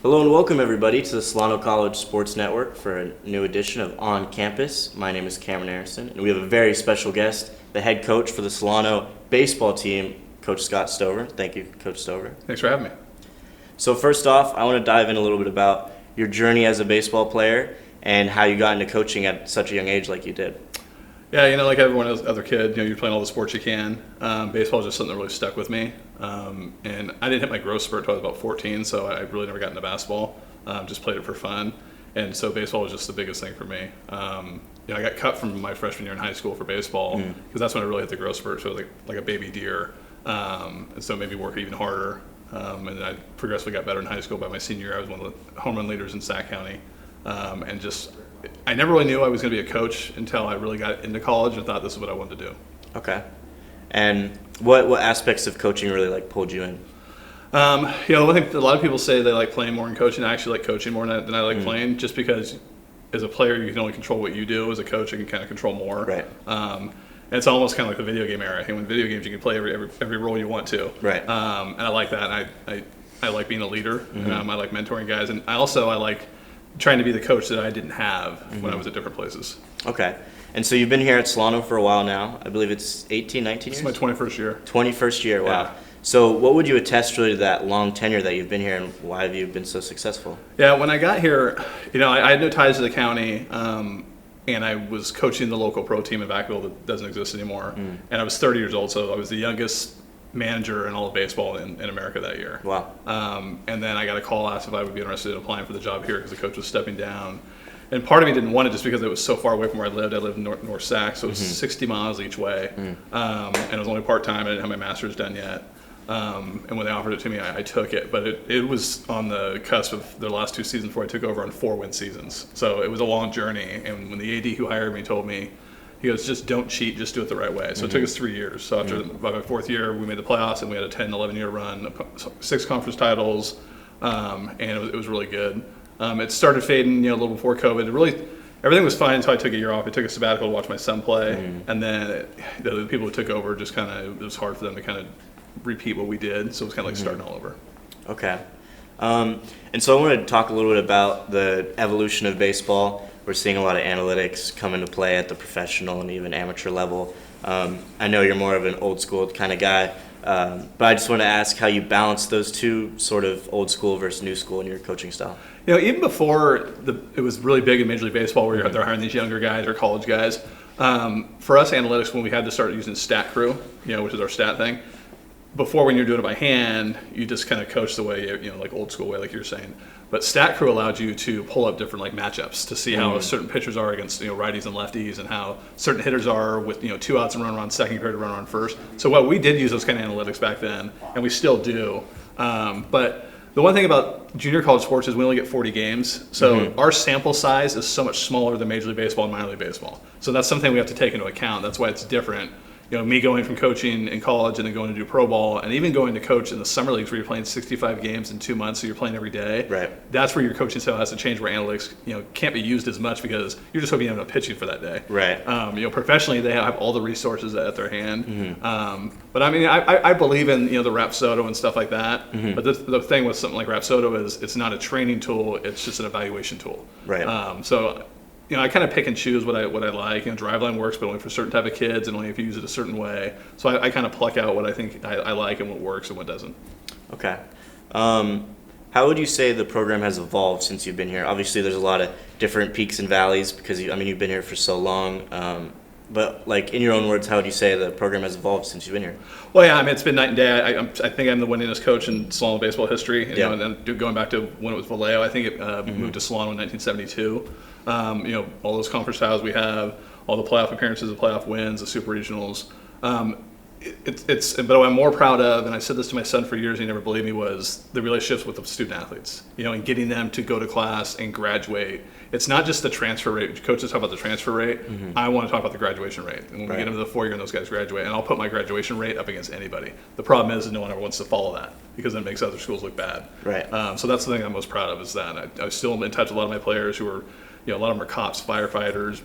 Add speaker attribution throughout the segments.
Speaker 1: Hello and welcome everybody to the Solano College Sports Network for a new edition of On Campus. My name is Cameron Harrison, and we have a very special guest, the head coach for the Solano baseball team, Coach Scott Stover. Thank you, Coach Stover.
Speaker 2: Thanks for having me.
Speaker 1: So first off, I want to dive in a little bit about your journey as a baseball player and how you got into coaching at such a young age like you did.
Speaker 2: Yeah, like everyone else, other kid, you're playing all the sports you can. Baseball is just something that really stuck with me. And I didn't hit my growth spurt until I was about 14, so I really never got into basketball. Just played it for fun. And so baseball was just the biggest thing for me. I got cut from my freshman year in high school for baseball because that's when I really hit the growth spurt. So it was like a baby deer. And so it made me work even harder. And then I progressively got better in high school. By my senior year, I was one of the home run leaders in Sac County. I never really knew I was going to be a coach until I really got into college and thought this is what I wanted to do.
Speaker 1: Okay. And what aspects of coaching really pulled you in?
Speaker 2: I think a lot of people say they like playing more than coaching. I actually like coaching more than I like playing, just because as a player you can only control what you do. As a coach, you can kind of control more.
Speaker 1: Right.
Speaker 2: And it's almost kind of like the video game era. I think in video games you can play every role you want to.
Speaker 1: Right.
Speaker 2: And I like that. And I like being a leader. I like mentoring guys, and I like trying to be the coach that I didn't have when I was at different places.
Speaker 1: Okay. And so you've been here at Solano for a while now. I believe it's 18, 19 years?
Speaker 2: It's my 21st year.
Speaker 1: 21st year, wow.
Speaker 2: Yeah.
Speaker 1: So what would you attest really to that long tenure that you've been here, and why have you been so successful?
Speaker 2: Yeah, when I got here, I had no ties to the county, and I was coaching the local pro team in Vacaville that doesn't exist anymore. And I was 30 years old, so I was the youngest manager in all of baseball in America that year.
Speaker 1: Wow.
Speaker 2: And then I got a call, asked if I would be interested in applying for the job here because the coach was stepping down. And part of me didn't want it just because it was so far away from where I lived. I lived in North Sac, so it was 60 miles each way. And it was only part-time. I didn't have my master's done yet. And when they offered it to me, I took it. But it was on the cusp of their last two seasons before I took over on 4-win seasons. So it was a long journey. And when the AD who hired me told me, he goes, just don't cheat, just do it the right way. So it took us 3 years. So by my fourth year, we made the playoffs, and we had a 10, 11-year run, 6 conference titles, and it was really good. It started fading, a little before COVID. Everything was fine until I took a year off. I took a sabbatical to watch my son play, and then the people who took over just it was hard for them to kind of repeat what we did, so it was kind of like starting all over.
Speaker 1: Okay. And so I wanted to talk a little bit about the evolution of baseball. We're seeing a lot of analytics come into play at the professional and even amateur level. I know you're more of an old school kind of guy, but I just want to ask how you balance those two, sort of old school versus new school, in your coaching style.
Speaker 2: Even before it was really big in Major League Baseball, where they're hiring these younger guys or college guys. For us, analytics, when we had to start using Stat Crew, which is our stat thing. Before, when you're doing it by hand, you just kind of coach the way, like old school way, like you're saying. But Stat Crew allowed you to pull up different matchups to see how certain pitchers are against righties and lefties, and how certain hitters are with 2 outs and run on second compared to run on first. So what we did use those kind of analytics back then, and we still do. But the one thing about junior college sports is we only get 40 games, so our sample size is so much smaller than Major League Baseball and minor league baseball. So that's something we have to take into account. That's why it's different. Me going from coaching in college and then going to do pro ball, and even going to coach in the summer leagues where you're playing 65 games in 2 months, so you're playing every day.
Speaker 1: Right.
Speaker 2: That's where your coaching style has to change, where analytics can't be used as much because you're just hoping you have enough pitching for that day.
Speaker 1: Right.
Speaker 2: Professionally, they have all the resources at their hand. But I believe in the Rapsodo and stuff like that. But the thing with something like Rapsodo is it's not a training tool; it's just an evaluation tool.
Speaker 1: Right.
Speaker 2: So I kind of pick and choose what I like. Driveline works, but only for certain type of kids, and only if you use it a certain way. So I kind of pluck out what I think I like and what works and what doesn't.
Speaker 1: Okay. How would you say the program has evolved since you've been here? Obviously, there's a lot of different peaks and valleys because you've been here for so long. But in your own words, how would you say the program has evolved since you've been here?
Speaker 2: Well, yeah, it's been night and day. I think I'm the winningest coach in Solano baseball history. And then going back to when it was Vallejo, I think it moved to Solano in 1972. All those conference titles we have, all the playoff appearances, the playoff wins, the super regionals. But what I'm more proud of, and I said this to my son for years, he never believed me, was the relationships with the student athletes. And getting them to go to class and graduate. It's not just the transfer rate. Coaches talk about the transfer rate. I want to talk about the graduation rate. And when we get into the 4-year and those guys graduate, and I'll put my graduation rate up against anybody. The problem is no one ever wants to follow that because then it makes other schools look bad.
Speaker 1: Right.
Speaker 2: So that's the thing I'm most proud of, is that I'm still in touch with a lot of my players who are, a lot of them are cops, firefighters,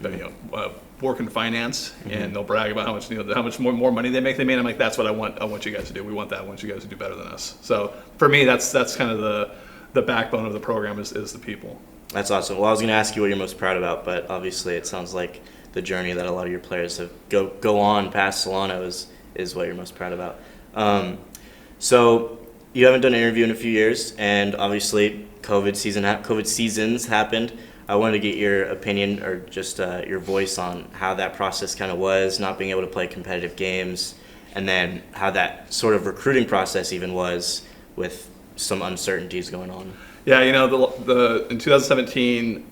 Speaker 2: but work in finance, and they'll brag about how much more money they make. I'm like, that's what I want you guys to do. We want that. I want you guys to do better than us. So for me, that's kind of the backbone of the program is the people.
Speaker 1: That's awesome. Well, I was going to ask you what you're most proud about, but obviously it sounds like the journey that a lot of your players have go on past Solano is what you're most proud about. So you haven't done an interview in a few years, and obviously COVID seasons happened. I wanted to get your opinion or just your voice on how that process kind of was, not being able to play competitive games, and then how that sort of recruiting process even was with some uncertainties going on.
Speaker 2: Yeah, in 2017,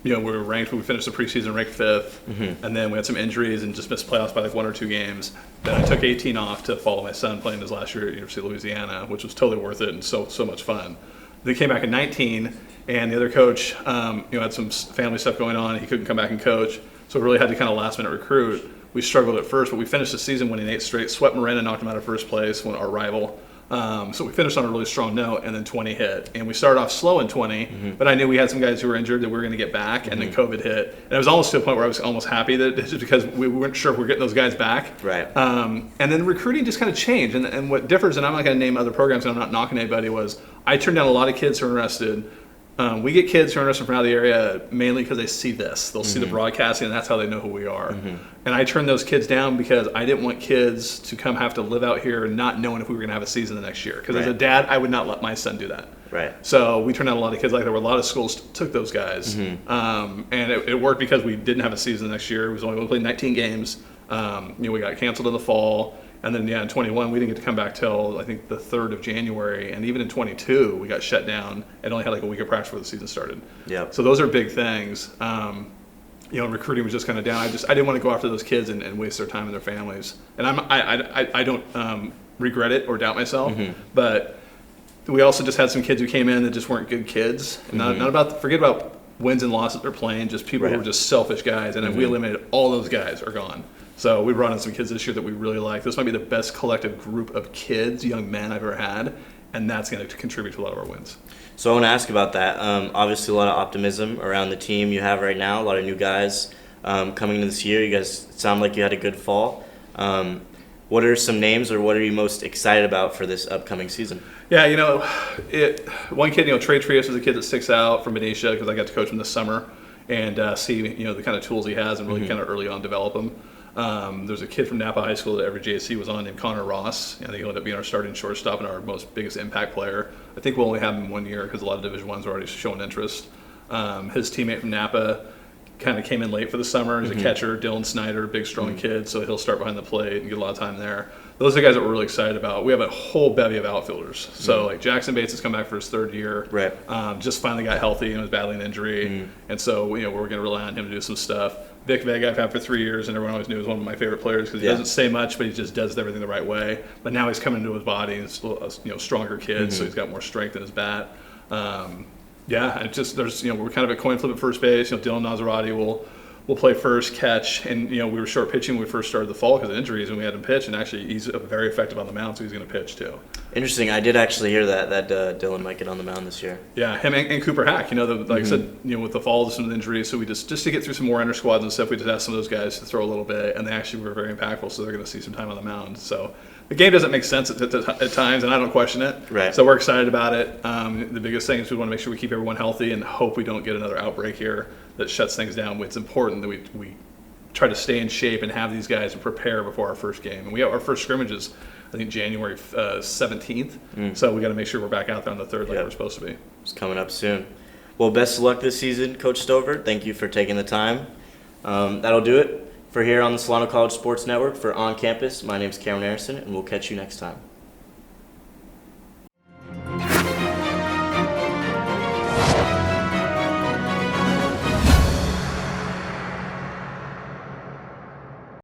Speaker 2: we were ranked. We finished the preseason ranked 5th, and then we had some injuries and just missed playoffs by like 1 or 2 games. Then I took 18 off to follow my son playing his last year at University of Louisiana, which was totally worth it and so much fun. They came back in 19, and the other coach, had some family stuff going on. He couldn't come back and coach, so we really had to kind of last minute recruit. We struggled at first, but we finished the season winning 8 straight. Swept Marin and knocked him out of first place, our rival. So we finished on a really strong note, and then 20 hit. And we started off slow in 20, but I knew we had some guys who were injured that we were going to get back, and then COVID hit. And it was almost to a point where I was almost happy that just because we weren't sure if we were getting those guys back.
Speaker 1: Right.
Speaker 2: And then recruiting just kind of changed. And what differs, and I'm not going to name other programs, and I'm not knocking anybody, was I turned down a lot of kids who are interested. We get kids who are interested from out of the area mainly because they see this. They'll see the broadcasting, and that's how they know who we are. And I turned those kids down because I didn't want kids to come have to live out here not knowing if we were going to have a season the next year. Because as a dad, I would not let my son do that.
Speaker 1: Right.
Speaker 2: So we turned out a lot of kids like that. Where a lot of schools took those guys. And it worked because we didn't have a season the next year. We played 19 games. We got canceled in the fall. And then, in 21, we didn't get to come back till, I think, the 3rd of January. And even in 22, we got shut down and only had like a week of practice before the season started.
Speaker 1: Yep.
Speaker 2: So those are big things. Recruiting was just kind of down. I didn't want to go after those kids and waste their time and their families. And I don't regret it or doubt myself. But we also just had some kids who came in that just weren't good kids. And forget about wins and losses they're playing, just people who are just selfish guys. And if we eliminated all those guys are gone. So we brought in some kids this year that we really like. This might be the best collective group of kids, young men I've ever had, and that's going to contribute to a lot of our wins.
Speaker 1: So I want to ask about that. Obviously, a lot of optimism around the team you have right now, a lot of new guys coming into this year. You guys sound like you had a good fall. What are some names or what are you most excited about for this upcoming season?
Speaker 2: Yeah, one kid, Trey Trias is a kid that sticks out from Benicia because I got to coach him this summer and see, the kind of tools he has and really kind of early on develop him. There's a kid from Napa High School that every JC was on named Connor Ross. I think he'll end up being our starting shortstop and our biggest impact player. I think we'll only have him 1 year because a lot of Division I's are already showing interest. His teammate from Napa kind of came in late for the summer. He's a catcher, Dylan Snyder, big, strong kid, so he'll start behind the plate and get a lot of time there. Those are the guys that we're really excited about. We have a whole bevy of outfielders. So, like, Jackson Bates has come back for his 3rd year.
Speaker 1: Right.
Speaker 2: Just finally got healthy and was battling injury. And so, we're going to rely on him to do some stuff. Vic Vega I've had for 3 years, and everyone always knew he was one of my favorite players because he doesn't say much, but he just does everything the right way. But now he's coming into his body, and he's a stronger kid, so he's got more strength in his bat. There's we're kind of a coin flip at first base. Dylan Nazarati will play first, catch, and we were short pitching when we first started the fall because of injuries, and we had him pitch, and actually he's very effective on the mound, so he's going to pitch too.
Speaker 1: Interesting. I did actually hear that Dylan might get on the mound this year.
Speaker 2: Yeah, him and Cooper Hack. Like I said, with the fall, some injuries, so we just to get through some more inter squads and stuff, we just asked some of those guys to throw a little bit, and they actually were very impactful, so they're going to see some time on the mound. So the game doesn't make sense at times, and I don't question it.
Speaker 1: Right.
Speaker 2: So we're excited about it. The biggest thing is we want to make sure we keep everyone healthy and hope we don't get another outbreak here that shuts things down. It's important that we try to stay in shape and have these guys prepare before our first game. And we have our first scrimmages, I think, January 17th. So we got to make sure we're back out there on the 3rd like we're supposed to be.
Speaker 1: It's coming up soon. Well, best of luck this season, Coach Stover. Thank you for taking the time. That'll do it for here on the Solano College Sports Network for On Campus. My name's Cameron Harrison, and we'll catch you next time.